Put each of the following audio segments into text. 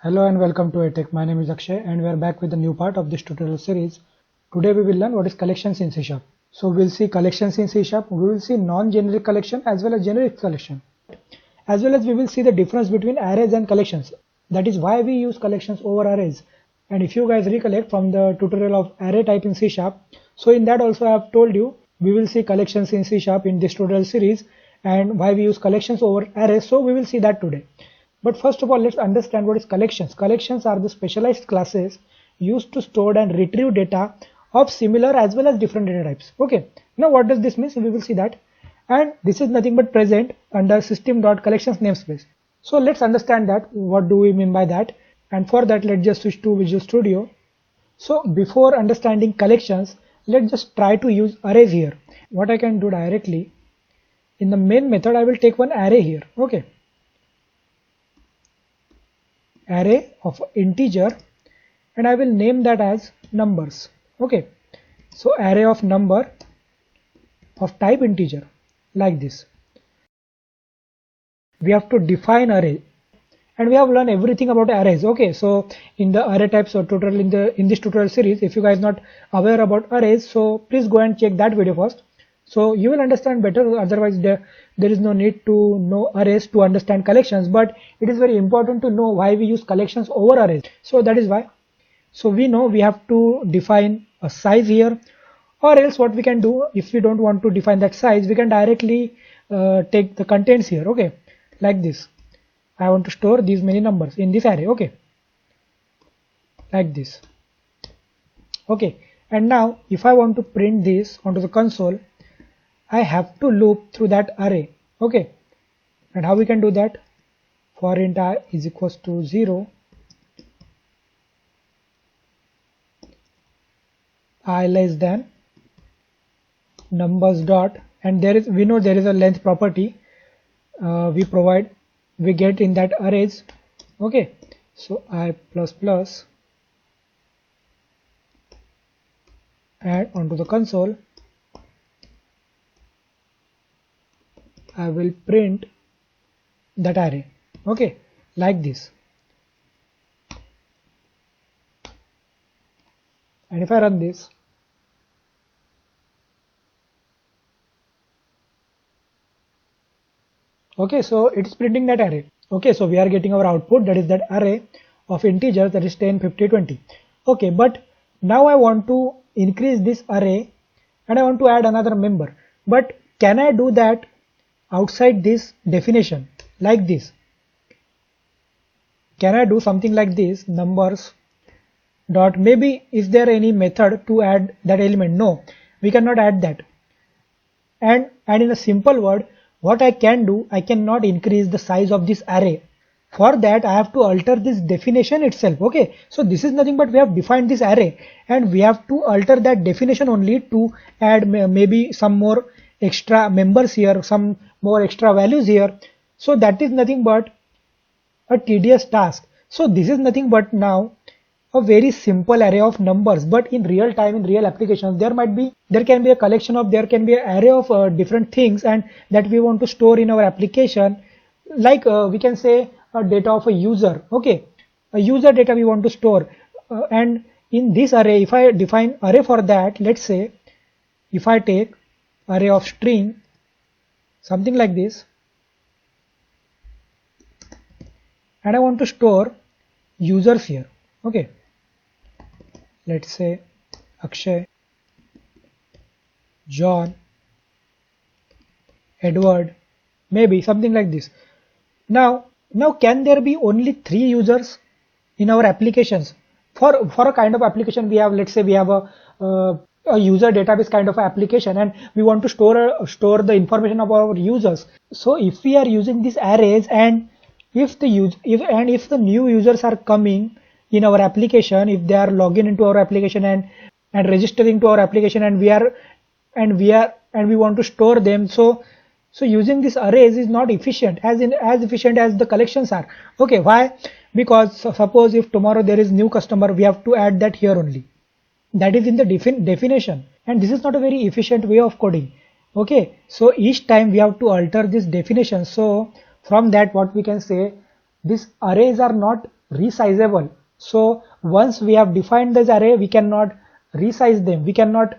Hello and welcome to EdTech. My name is Akshay and we are back with a new part of this tutorial series. Today we will learn what is collections in C#. So we'll see collections in C#, we will see non-generic collection as well as generic collection. As well as we will see the difference between arrays and collections. That is why we use collections over arrays. And if you guys recollect from the tutorial of array type in C#, so in that also I have told you we will see collections in C# in this tutorial series and why we use collections over arrays. So we will see that today. But first of all, let's understand what is collections. Collections are the specialized classes used to store and retrieve data of similar as well as different data types. Okay. Now what does this mean? So we will see that. And this is nothing but present under system.collections namespace. So let's understand that. What do we mean by that? And for that, let's just switch to Visual Studio. So before understanding collections, let's just try to use arrays here. What I can do directly, in the main method, I will take one array here. Okay. Array of integer and I will name that as numbers. Okay, so array of number of type integer, like this. We have to define array and we have learned everything about arrays. Okay, so in the array types or tutorial in this tutorial series, if you guys not aware about arrays, so please go and check that video first, so you will understand better. Otherwise there is no need to know arrays to understand collections, but it is very important to know why we use collections over arrays. So that is why. So we know we have to define a size here, or else what we can do, if we don't want to define that size, we can directly take the contents here. Okay, like this. I want to store these many numbers in this array. Okay, like this. Okay, and now if I want to print this onto the console, I have to loop through that array. Okay, and how we can do that? For int I is equals to 0, I less than numbers dot, and we know there is a length property we get in that arrays. Okay, so I plus plus add onto the console. I will print that array. Okay, like this. And if I run this, okay, so it's printing that array. Okay, so we are getting our output, that is that array of integers, that is 10, 50, 20. Okay, but now I want to increase this array and I want to add another member. But can I do that outside this definition, like this? Can I do something like this, numbers dot, maybe is there any method to add that element? No, we cannot add that. And in a simple word, what I can do, I cannot increase the size of this array. For that I have to alter this definition itself. Okay, so this is nothing but we have defined this array and we have to alter that definition only to add maybe some more extra members here, some more extra values here. So that is nothing but a tedious task. So this is nothing but now a very simple array of numbers, but in real time, in real applications, there can be a collection of, there can be an array of different things and that we want to store in our application, like we can say a data of a user. Okay, a user data we want to store, and in this array, if I define array for that, let's say if I take array of string, something like this, and I want to store users here. Okay, let's say Akshay, John, Edward, maybe something like this. Now can there be only 3 users in our applications? For a kind of application we have, let's say we have a user database kind of application and we want to store the information of our users. So if we are using these arrays and if the new users are coming in our application, if they are logging into our application and registering to our application and we want to store them, so using these arrays is not efficient as efficient as the collections are. Okay, why? Because suppose if tomorrow there is new customer, we have to add that here only, that is in the definition, and this is not a very efficient way of coding. Okay, so each time we have to alter this definition. So from that what we can say, these arrays are not resizable. So once we have defined this array, we cannot resize them. We cannot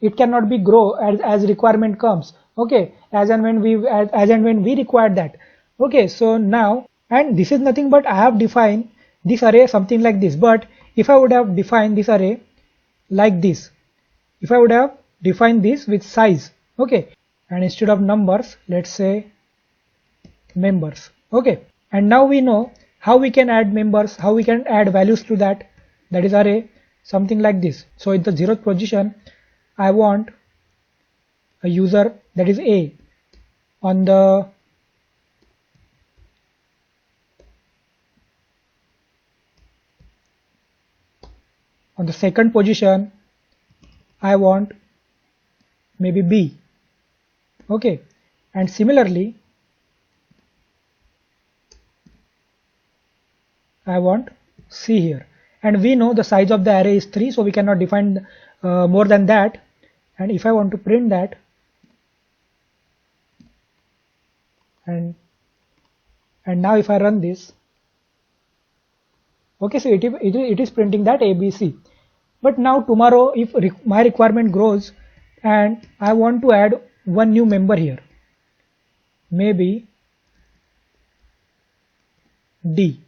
it cannot be grow as requirement comes. Okay, as and when we require that. Okay, so now, and this is nothing but I have defined this array something like this. But if I would have defined this array like this, if I would have defined this with size, okay, and instead of numbers, let's say members. Okay, and now we know how we can add members, how we can add values to that is array something like this. So in the 0th position, I want a user that is A. On the second position, I want maybe B. Okay, and similarly I want C here, and we know the size of the array is 3, so we cannot define more than that. And if I want to print that, and now if I run this, okay, so it is printing that ABC. But now tomorrow, if my requirement grows and I want to add one new member here, maybe D.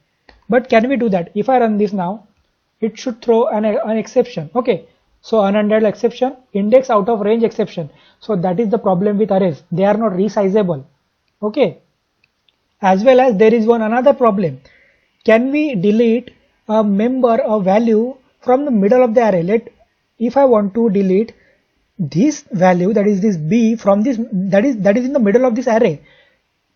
But can we do that? If I run this now, it should throw an exception. Okay, so unhandled exception, index out of range exception. So that is the problem with arrays. They are not resizable. Okay, as well as there is another problem. Can we delete a member, a value from the middle of the array? If I want to delete this value, that is this B, from this that is in the middle of this array,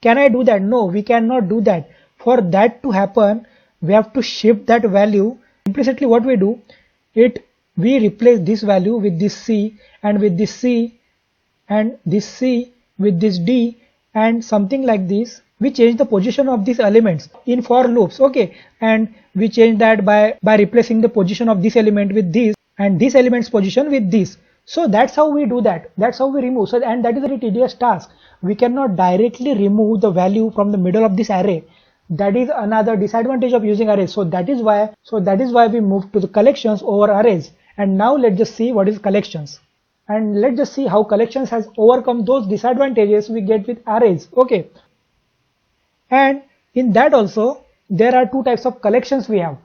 can I do that? No, we cannot do that. For that to happen, we have to shift that value. Implicitly what we do, we replace this value with this C, and with this C, and this C with this D, and something like this. We change the position of these elements in for loops. Okay, and we change that by replacing the position of this element with this, and this element's position with this. So that's how we do that. That's how we remove. So, and that is a very tedious task. We cannot directly remove the value from the middle of this array. That is another disadvantage of using arrays. So that is why we moved to the collections over arrays. And now let's just see what is collections, and let's just see how collections has overcome those disadvantages we get with arrays. Okay, and in that also there are two types of collections we have.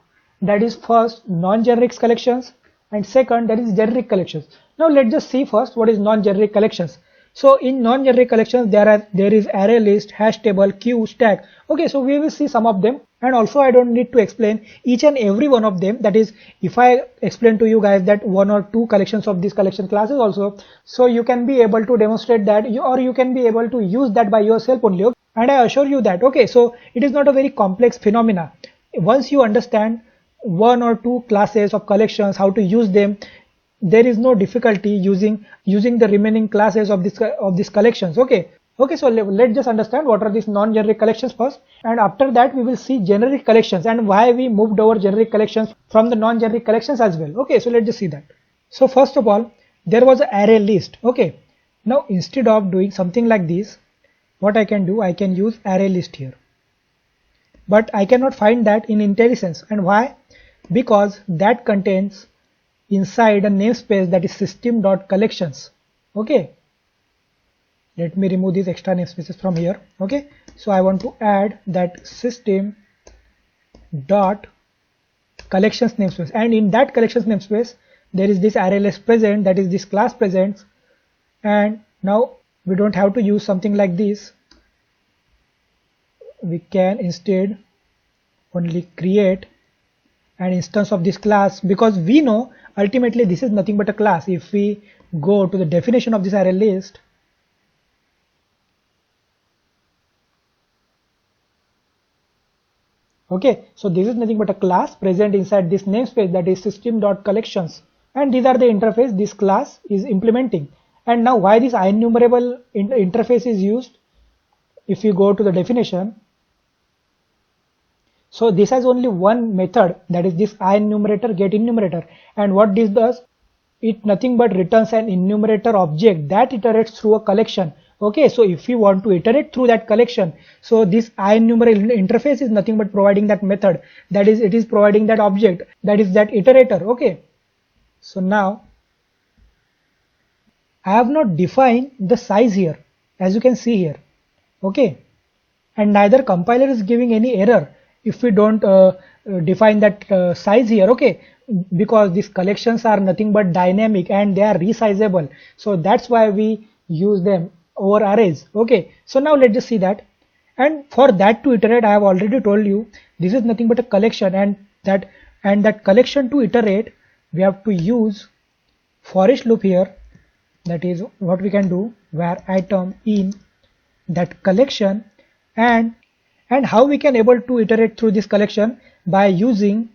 That is first non-generic collections, and second that is generic collections. Now let's just see first what is non-generic collections. So in non-generic collections there is array list, hash table, queue, stack. Okay, so we will see some of them, and also I don't need to explain each and every one of them. That is, if I explain to you guys that one or two collections of these collection classes also, so you can be able to demonstrate that, or you can be able to use that by yourself only. And I assure you that, okay, so it is not a very complex phenomena. Once you understand one or two classes of collections, how to use them, there is no difficulty using the remaining classes of these collections. Okay, so let's just understand what are these non-generic collections first, and after that we will see generic collections and why we moved over generic collections from the non-generic collections as well. Okay, so let's just see that. So first of all, there was an array list. Okay, now instead of doing something like this, what I can do, I can use array list here, but I cannot find that in IntelliSense. And why? Because that contains inside a namespace that is system.collections. Okay, let me remove these extra namespaces from here. Okay, so I want to add that system dot collections namespace, and in that collections namespace there is this array list present, that is this class presents. And now we don't have to use something like this. We can instead only create an instance of this class, because we know ultimately this is nothing but a class. If we go to the definition of this array list, okay, so this is nothing but a class present inside this namespace, that is system.collections, and these are the interface this class is implementing. And now why this IEnumerable interface is used? If you go to the definition, so this has only one method, that is this IEnumerator get enumerator, and what this does, it nothing but returns an enumerator object that iterates through a collection. Okay, so if we want to iterate through that collection, so this IEnumerable interface is nothing but providing that method, that is, it is providing that object, that is that iterator. Okay, so now I have not defined the size here, as you can see here. Okay, and neither compiler is giving any error if we don't define that size here. Okay, because these collections are nothing but dynamic and they are resizable, so that's why we use them over arrays. Okay, so now let's just see that. And for that to iterate, I have already told you this is nothing but a collection, and that collection to iterate, we have to use for each loop here. That is what we can do, where item in that collection, and how we can able to iterate through this collection by using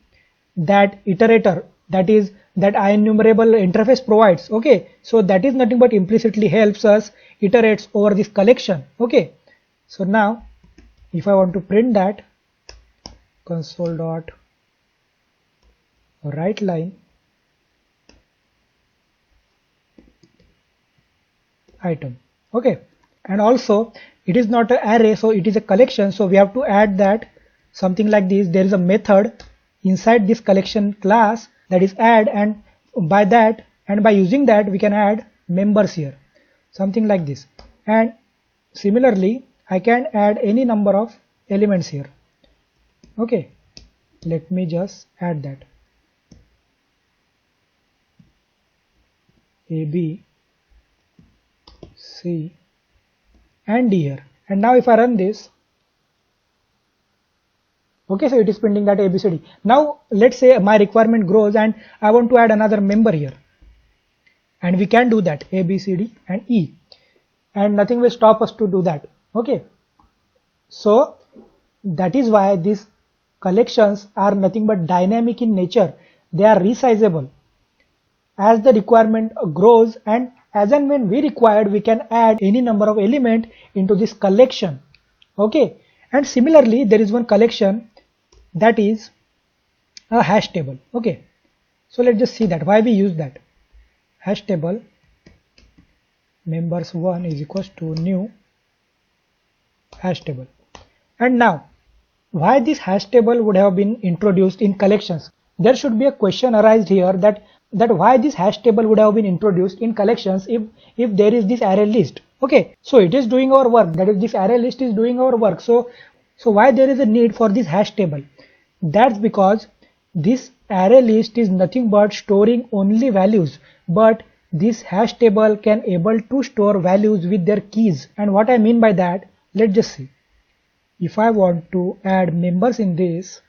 that iterator, that is that IEnumerable interface provides. Okay, so that is nothing but implicitly helps us iterates over this collection. Okay, so now if I want to print that, console dot write line item. Okay, and also it is not an array, so it is a collection, so we have to add that something like this. There is a method inside this collection class, that is add, and by using that we can add members here, something like this. And similarly I can add any number of elements here. Okay, let me just add that A, B, C and D here. And now if I run this, okay, so it is printing that ABCD. Now let's say my requirement grows and I want to add another member here, and we can do that, A, B, C, D and E, and nothing will stop us to do that. Okay, so that is why these collections are nothing but dynamic in nature. They are resizable as the requirement grows, and as and when we required, we can add any number of element into this collection. Okay, and similarly there is one collection, that is a hash table. Okay, so let's just see that why we use that. Hash table members1 is equals to new hash table. And now why this hash table would have been introduced in collections? There should be a question arised here, that why this hash table would have been introduced in collections if there is this array list. Okay, so it is doing our work, that is this array list is doing our work. So why there is a need for this hash table? That's because this array list is nothing but storing only values, but this hash table can able to store values with their keys. And what I mean by that, let's just see. If I want to add members in this,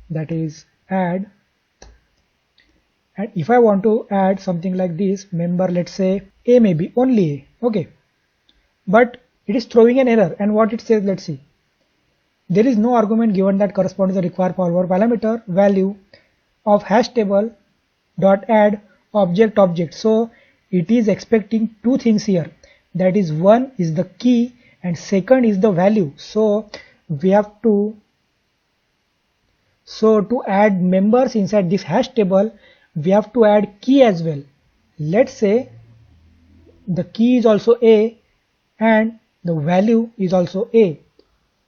that is add, and if I want to add something like this member, let's say A, maybe only A. Okay, but it is throwing an error, and what it says, let's see. There is no argument given that corresponds to the required forward parameter value of hash table dot add object. So it is expecting two things here, that is one is the key and second is the value. So we have to add members inside this hash table, we have to add key as well. Let's say the key is also A and the value is also A.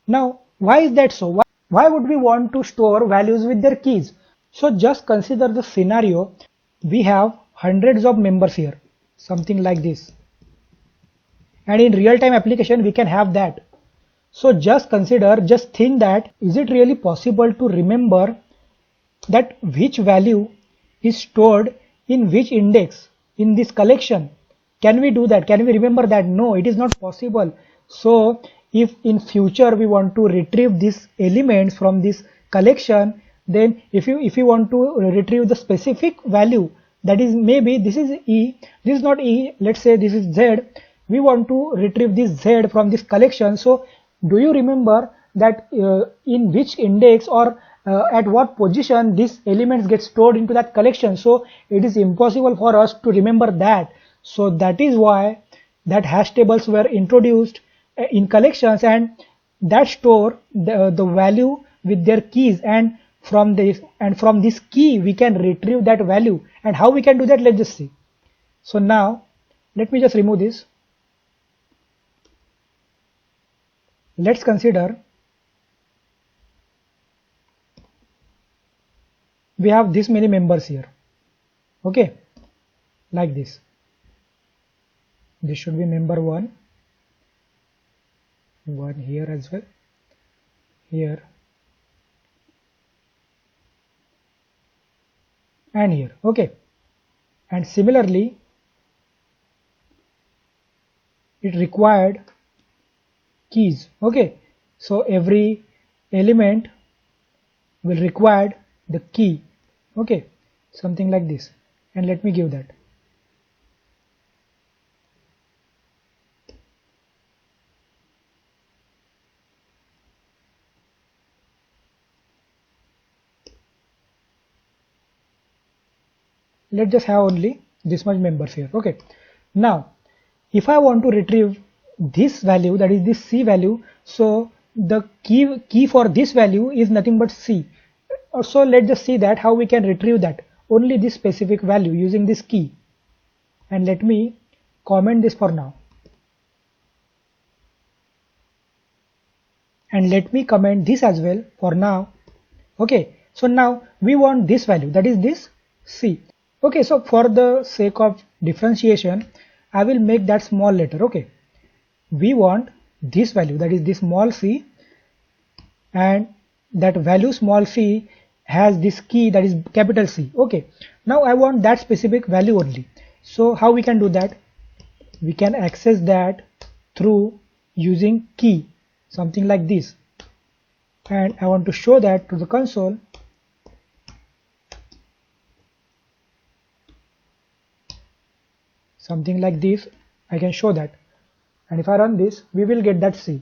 Now why is that so? Why would we want to store values with their keys? So just consider the scenario, we have hundreds of members here, something like this, and in real-time application we can have that. So just think that, is it really possible to remember that which value is stored in which index in this collection? Can we do that? Can we remember that? No, it is not possible. So if in future we want to retrieve these elements from this collection, then if you want to retrieve the specific value, that is maybe this is E, this is not E, let's say this is Z, we want to retrieve this Z from this collection. So do you remember that in which index or at what position these elements get stored into that collection? So it is impossible for us to remember that. So that is why that hash tables were introduced in collections, and that store the value with their keys, and from this key we can retrieve that value. And how we can do that, let's just see. So now let me just remove this. let's consider we have this many members here. Okay, like this. This should be member 1, one here as well, here and here. Okay, and similarly it required keys. Okay, so every element will require the key. Okay, something like this, and let me give that. Let's just have only this much members here. Okay, now if I want to retrieve this value, that is this C value, so the key for this value is nothing but C. So let's just see that how we can retrieve that, only this specific value using this key. And let me comment this for now, and let me comment this as well for now. Okay, so now we want this value, that is this C. Okay, so for the sake of differentiation, I will make that small letter. Okay, we want this value, that is this small c, and that value small c has this key, that is capital C. Okay, now I want that specific value only. So how we can do that? We can access that through using key, something like this, and I want to show that to the console. Something like this, I can show that, and if I run this, we will get that C.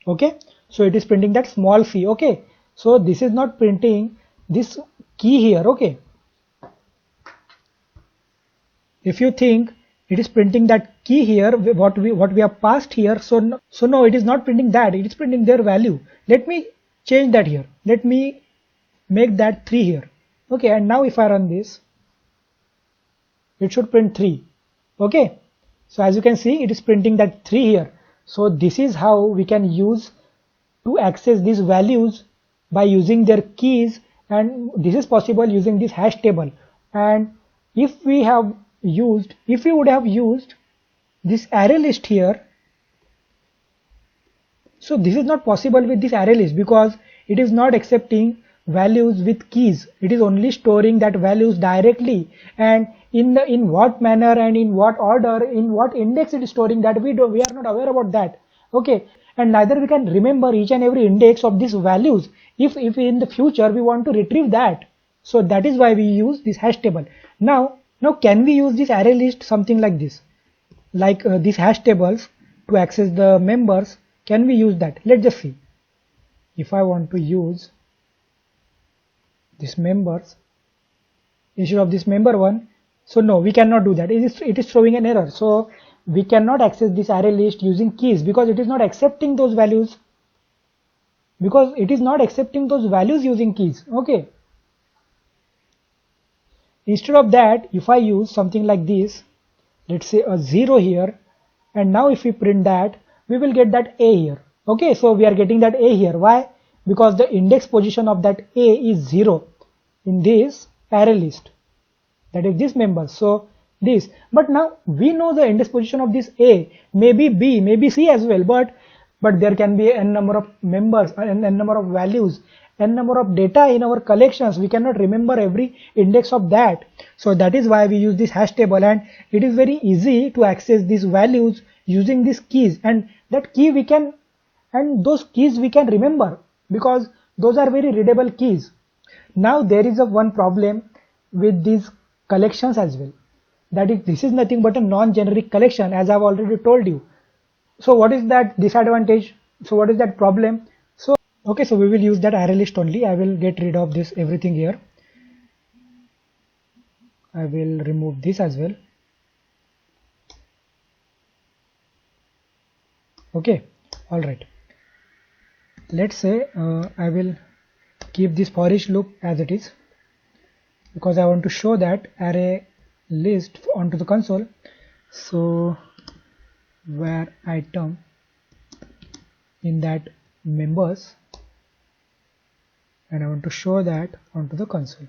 Okay, so it is printing that small c. Okay, so this is not printing this key here. Okay, if you think it is printing that key here, what we have passed here, so no, it is not printing that, it is printing their value. Let me change that here, let me make that 3 here. Okay, and now if I run this, it should print 3. Okay, so as you can see, it is printing that 3 here. So this is how we can use to access these values by using their keys, and this is possible using this hash table. And if we would have used this array list here, so this is not possible with this array list because it is not accepting values with keys. It is only storing that values directly, and in what manner and in what order, in what index it is storing, that we are not aware about that. Okay, and neither we can remember each and every index of these values if in the future we want to retrieve that. So that is why we use this hash table. Now can we use this array list something like this, like these hash tables, to access the members? Can we use that? Let's just see. If I want to use this members instead of this member 1, so no, we cannot do that. It is throwing an error. So we cannot access this array list using keys because it is not accepting those values, using keys. Okay, instead of that, if I use something like this, let's say a 0 here, and now if we print that, we will get that A here. Okay, so we are getting that A here. Why? Because the index position of that A is 0 in this array list, that is this member. So this, but now we know the index position of this A, maybe B, maybe C as well, but there can be n number of members and n number of values, n number of data in our collections. We cannot remember every index of that. So that is why we use this hash table, and it is very easy to access these values using these keys, and that key we can, and those keys we can remember because those are very readable keys. Now there is one problem with these collections as well, that is, this is nothing but a non-generic collection, as I have already told you. So what is that disadvantage? So what is that problem? So okay, so we will use that array list only. I will get rid of this everything here. I will remove this as well. Okay, all right. Let's say I will keep this for each loop as it is because I want to show that array list onto the console. So where item in that members, and I want to show that onto the console.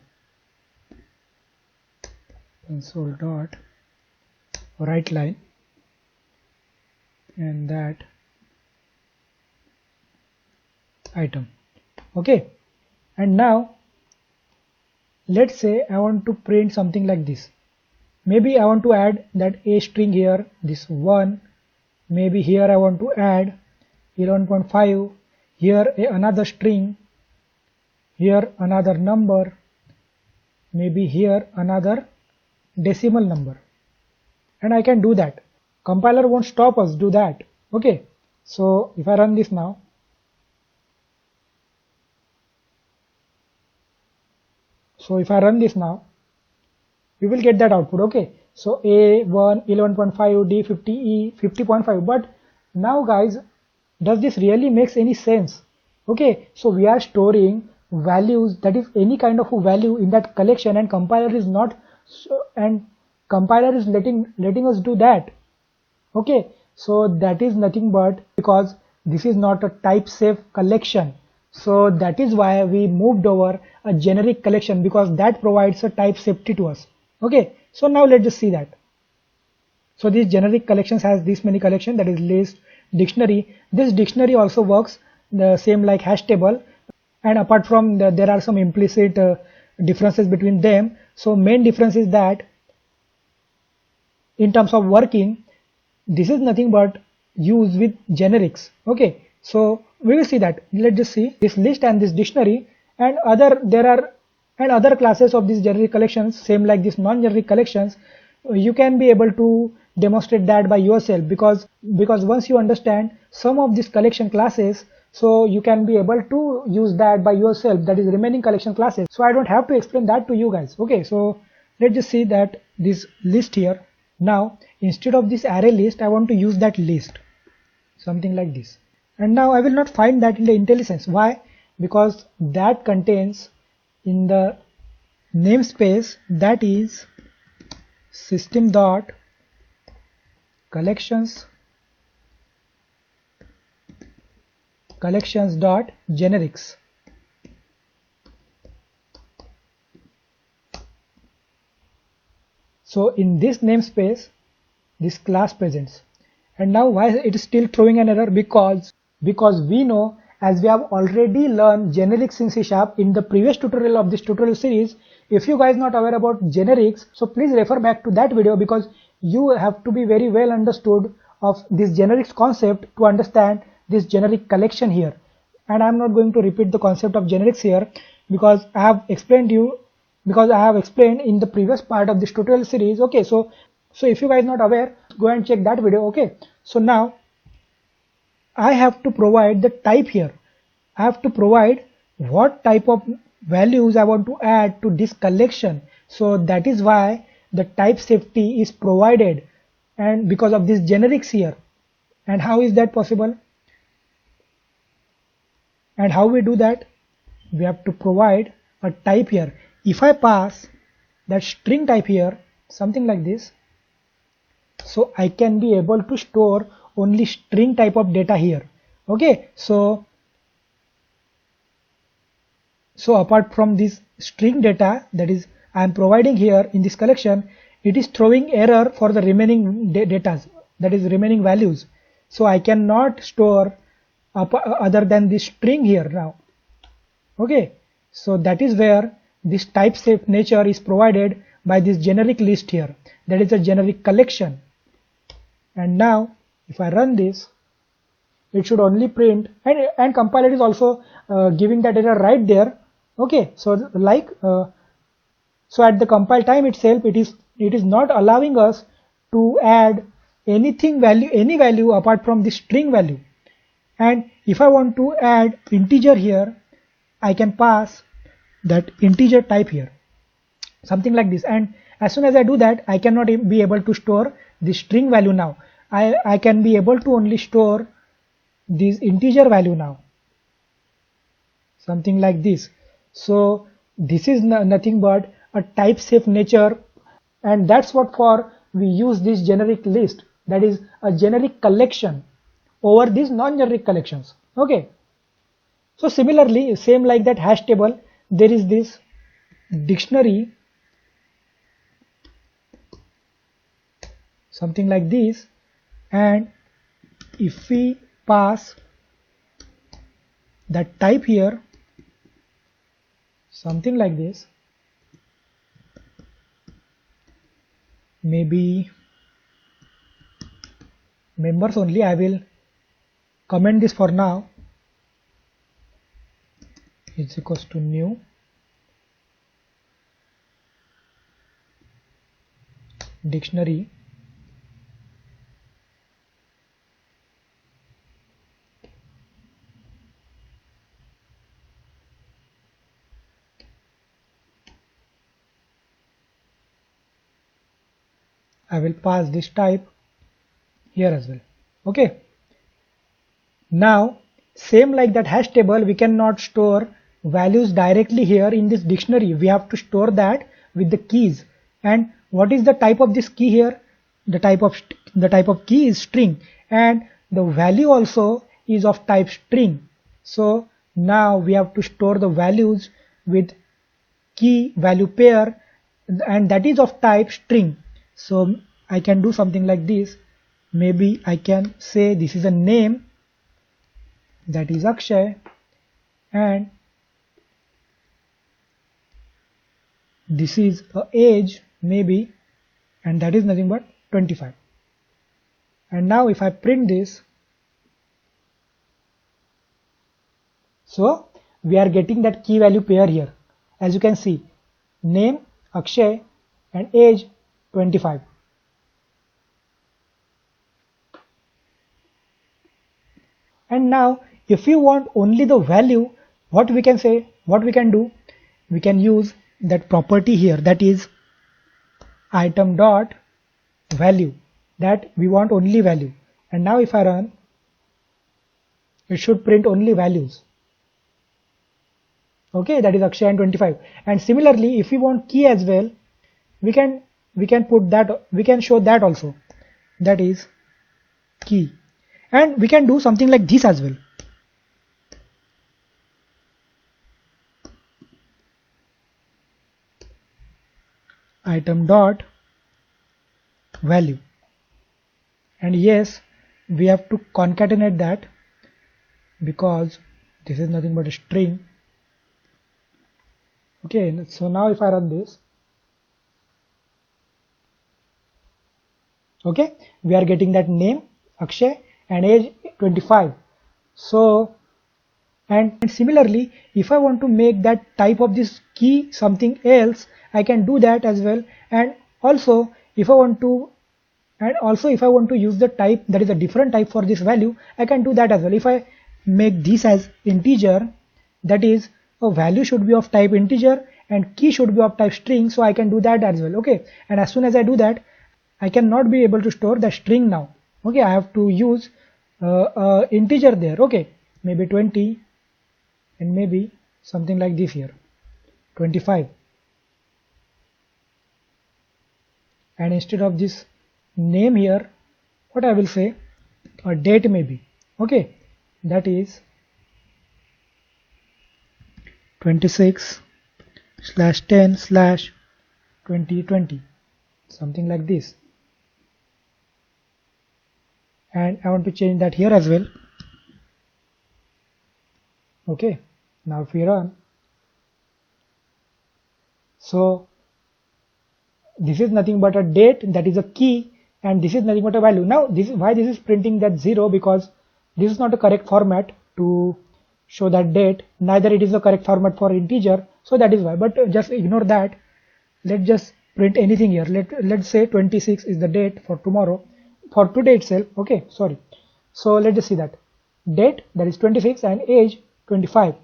Console dot write line, and that item. Okay, and now let's say I want to print something like this. Maybe I want to add that a string here, this 1. Maybe here I want to add 11.5, here another string, here another number, maybe here another decimal number, and I can do that. Compiler won't stop us do that. Okay, so if I run this now, we will get that output. Okay, so A1 11.5, D 50E 50.5. But now guys, does this really makes any sense? Okay, so we are storing values, that is any kind of a value in that collection, and compiler is not, and compiler is letting us do that. Okay, so that is nothing but because this is not a type safe collection. So that is why we moved over a generic collection, because that provides a type safety to us. Okay, so now let's just see that. So these generic collections has this many collection, that is list, dictionary. This dictionary also works the same like hash table, and apart from there are some implicit differences between them. So main difference is that in terms of working, this is nothing but used with generics. Okay, so we will see that. Let's just see this list and this dictionary, and other classes of these generic collections, same like this non-generic collections. You can be able to demonstrate that by yourself, because once you understand some of these collection classes, so you can be able to use that by yourself, that is remaining collection classes. So I don't have to explain that to you guys. Okay, so let's just see that this list here. Now instead of this array list, I want to use that list, something like this. And now I will not find that in the IntelliSense. Why? Because that contains in the namespace, that is system dot collections dot generics. So in this namespace, this class presents. And now why it is still throwing an error? Because we know, as we have already learned generics in C# in the previous tutorial of this tutorial series. If you guys not aware about generics, so please refer back to that video, because you have to be very well understood of this generics concept to understand this generic collection here. And I am not going to repeat the concept of generics here, because I have explained in the previous part of this tutorial series. Okay, so if you guys not aware, go and check that video. Okay, so now I have to provide the type here. I have to provide what type of values I want to add to this collection. So that is why the type safety is provided, and because of this generics here. And how is that possible? And how we do that? We have to provide a type here. If I pass that string type here, something like this, so I can be able to store only string type of data here. Okay, so apart from this string data that is I am providing here in this collection, it is throwing error for the remaining data, that is remaining values. So I cannot store other than this string here now. Okay, so that is where this type safe nature is provided by this generic list here, that is a generic collection. And now if I run this, it should only print, and compiler is also giving that error right there. Okay, so so at the compile time itself, it is not allowing us to add any value apart from the string value. And if I want to add integer here, I can pass that integer type here, something like this. And as soon as I do that, I cannot be able to store the string value now. I can be able to only store this integer value now, something like this. So this is nothing but a type safe nature, and that's what for we use this generic list, that is a generic collection over these non-generic collections. Okay, so similarly, same like that hash table, there is this dictionary, something like this, and if we pass that type here, something like this, maybe members only, I will comment this for now, is equals to new dictionary I will pass this type here as well. Okay, now same like that hash table, we cannot store values directly here in this dictionary, we have to store that with the keys. And what is the type of this key here? The type of key is string, and the value also is of type string. So now we have to store the values with key value pair, and that is of type string. So I can do something like this, maybe I can say this is a name, that is Akshay, and this is a age maybe, and that is nothing but 25. And now if I print this, so we are getting that key value pair here. As you can see, name Akshay and age 25. And now if you want only the value, what we can do, we can use that property here, that is item dot value, that we want only value. And now if I run, it should print only values. Okay, that is Akshay and 25. And similarly, if we want key as well, we can put that, we can show that also, that is key. And we can do something like this as well. Item dot value, and yes, we have to concatenate that because this is nothing but a string. Okay, so now if I run this, okay, we are getting that name Akshay and age 25. So, and similarly, if I want to make that type of this key something else, I can do that as well. And also if I want to use the type that is a different type for this value, I can do that as well. If I make this as integer, that is a value should be of type integer and key should be of type string, so I can do that as well. Okay, and as soon as I do that, I cannot be able to store the string now. Okay, I have to use integer there. Okay, maybe 20 and maybe something like this here, 25. And instead of this name here, what I will say, a date maybe. Okay, that is 26/10/2020, something like this. And I want to change that here as well. Okay, now if we run, so this is nothing but a date, that is a key, and this is nothing but a value. Now this is why this is printing that 0, because this is not a correct format to show that date, neither it is the correct format for integer, so that is why. But just ignore that, let's just print anything here. Let's say 26 is the date for tomorrow, for today itself. Okay, sorry, so let's just see that date, that is 26, and age 25.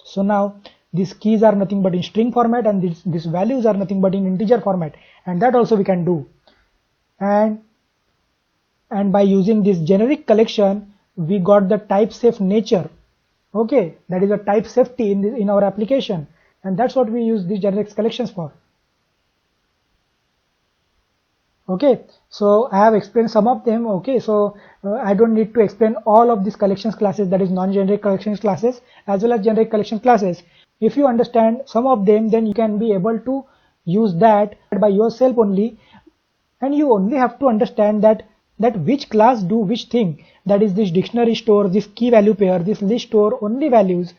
So now these keys are nothing but in string format, and these values are nothing but in integer format, and that also we can do. And by using this generic collection, we got the type safe nature. Okay, that is a type safety in our application, and that's what we use these generic collections for. Okay, so I have explained some of them. Okay, so I don't need to explain all of these collections classes, that is non-generic collections classes as well as generic collection classes. If you understand some of them, then you can be able to use that by yourself only, and you only have to understand that which class do which thing, that is this dictionary store, this key value pair, this list store only values,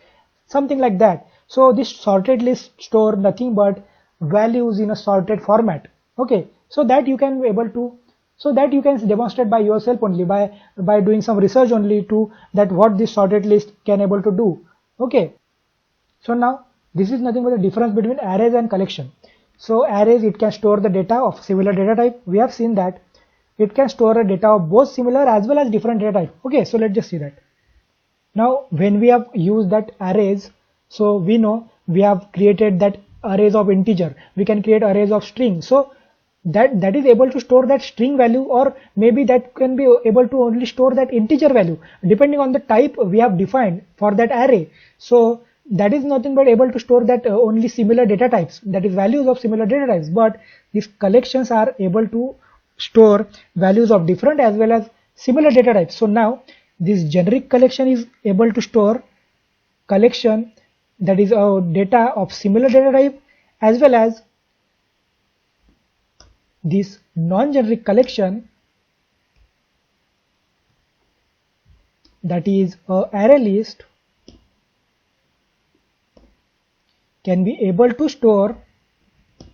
something like that. So this sorted list store nothing but values in a sorted format. Okay, so that you can be able to, so that you can demonstrate by yourself only, by doing some research only to that what this sorted list can able to do. Okay, so now this is nothing but the difference between arrays and collection. So arrays, it can store the data of similar data type. We have seen that it can store a data of both similar as well as different data type. Okay, so let's just see that. Now when we have used that arrays, so we know we have created that arrays of integer, we can create arrays of string. So that is able to store that string value, or maybe that can be able to only store that integer value depending on the type we have defined for that array. So that is nothing but able to store that only similar data types, that is values of similar data types. But these collections are able to store values of different as well as similar data types. So now this generic collection is able to store collection, that is data of similar data type, as well as this non-generic collection, that is array list, can be able to store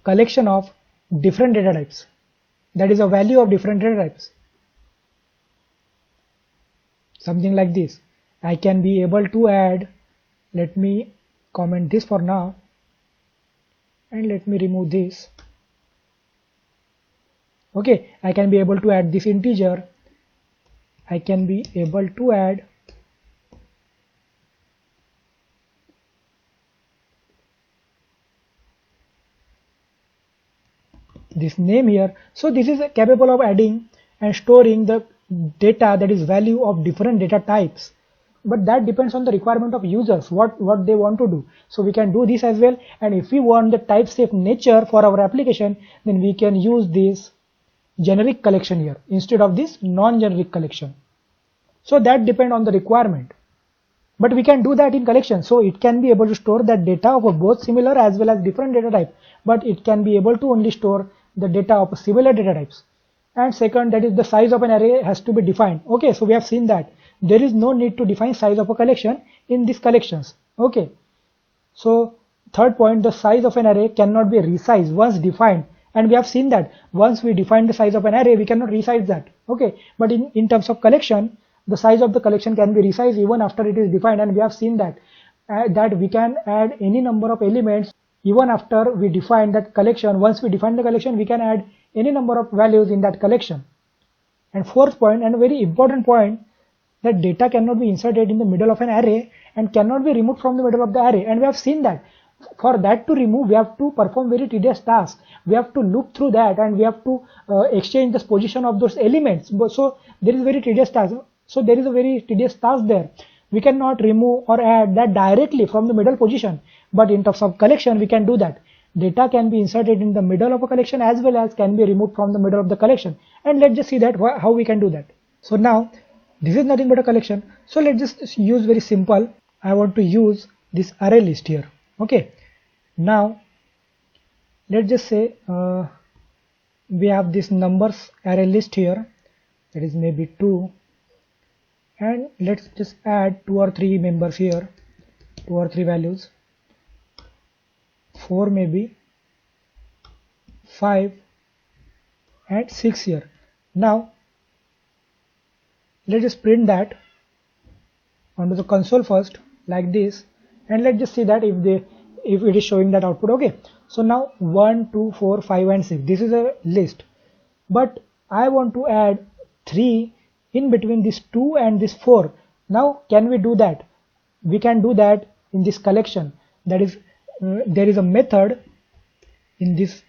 collection of different data types, that is a value of different data types, something like this. I can be able to add, let me comment this for now, and let me remove this. Okay, I can be able to add this integer, I can be able to add this name here. So this is capable of adding and storing the data, that is value of different data types, but that depends on the requirement of users, what they want to do. So we can do this as well, and if we want the type safe nature for our application, then we can use this generic collection here instead of this non-generic collection. So that depends on the requirement, but we can do that in collection. So it can be able to store that data of both similar as well as different data type, but it can be able to only store the data of similar data types. And second, that is the size of an array has to be defined. Okay, so we have seen that there is no need to define size of a collection in these collections. Okay, so third point, the size of an array cannot be resized once defined, and we have seen that once we define the size of an array, we cannot resize that. Okay, but in terms of collection, the size of the collection can be resized even after it is defined, and we have seen that that we can add any number of elements even after we define that collection. Once we define the collection, we can add any number of values in that collection. And fourth point, and a very important point, that data cannot be inserted in the middle of an array and cannot be removed from the middle of the array. And we have seen that for that to remove, we have to perform very tedious tasks. We have to look through that, and we have to exchange the position of those elements. So there is very tedious task. So there is a very tedious task there. We cannot remove or add that directly from the middle position, but in terms of collection, we can do that. Data can be inserted in the middle of a collection as well as can be removed from the middle of the collection. And let's just see that how we can do that. So now this is nothing but a collection. So let's just use very simple. I want to use this array list here. Okay, now let's just say we have this numbers array list here, that is maybe 2, and let's just add 2 or 3 members here, 2 or 3 values, 4 maybe, 5 and 6 here. Now let's just print that onto the console first like this, and let's just see that if it is showing that output. Okay, so now 1, 2, 4, 5 and 6, this is a list, but I want to add 3 in between this 2 and this 4. Now can we do that? We can do that in this collection. That is there is a method in this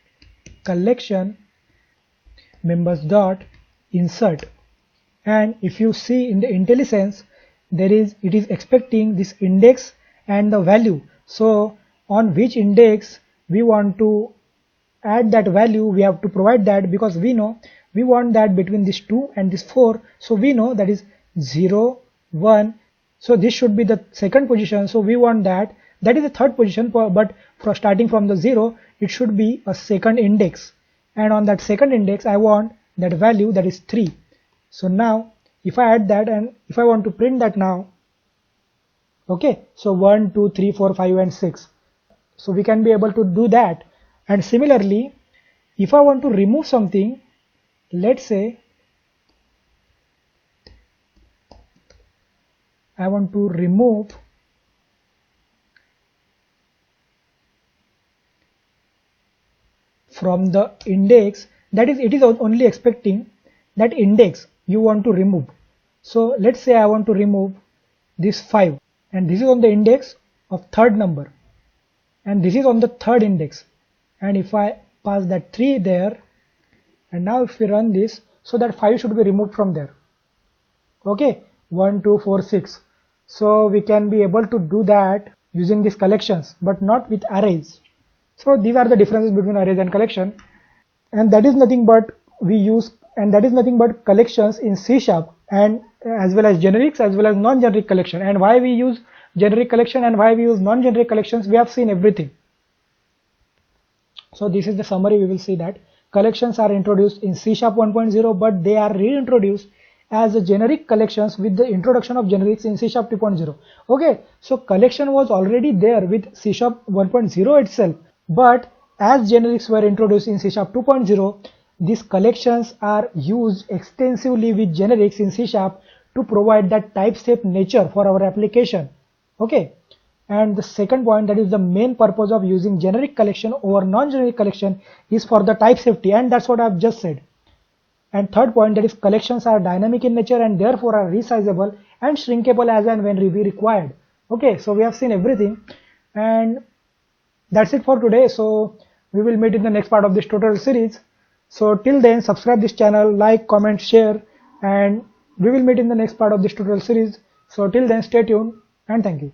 collection, members dot insert, and if you see in the IntelliSense, it is expecting this index and the value. So on which index we want to add that value, we have to provide that, because we know we want that between this 2 and this 4. So we know that is 0, 1. So this should be the second position. So we want that is the third position, but for starting from the 0, it should be a second index. And on that second index, I want that value, that is 3. So now if I add that and if I want to print that now, okay, so 1, 2, 3, 4, 5 and 6. So we can be able to do that. And similarly, if I want to remove something, let's say I want to remove from the index, that is, it is only expecting that index you want to remove. So let's say I want to remove this 5, and this is on the index of third number, and this is on the third index, and if I pass that 3 there, and now if we run this, so that 5 should be removed from there. Okay, 1, 2, 4, 6. So we can be able to do that using these collections, but not with arrays. So these are the differences between arrays and collection, and that is nothing but collections in C#, and as well as generics as well as non-generic collection. And why we use generic collection and why we use non-generic collections, we have seen everything. So this is the summary. We will see that collections are introduced in C# 1.0, but they are reintroduced as a generic collections with the introduction of generics in C# 2.0. Okay, so collection was already there with C# 1.0 itself, but as generics were introduced in C# 2.0, these collections are used extensively with generics in C# to provide that type-safe nature for our application. Okay, and the second point, that is the main purpose of using generic collection over non-generic collection, is for the type safety, and that's what I've just said. And third point, that is collections are dynamic in nature and therefore are resizable and shrinkable as and when we required. Okay, so we have seen everything, and that's it for today. So we will meet in the next part of this tutorial series. So till then, subscribe this channel, like, comment, share, and we will meet in the next part of this tutorial series. So till then, stay tuned and thank you.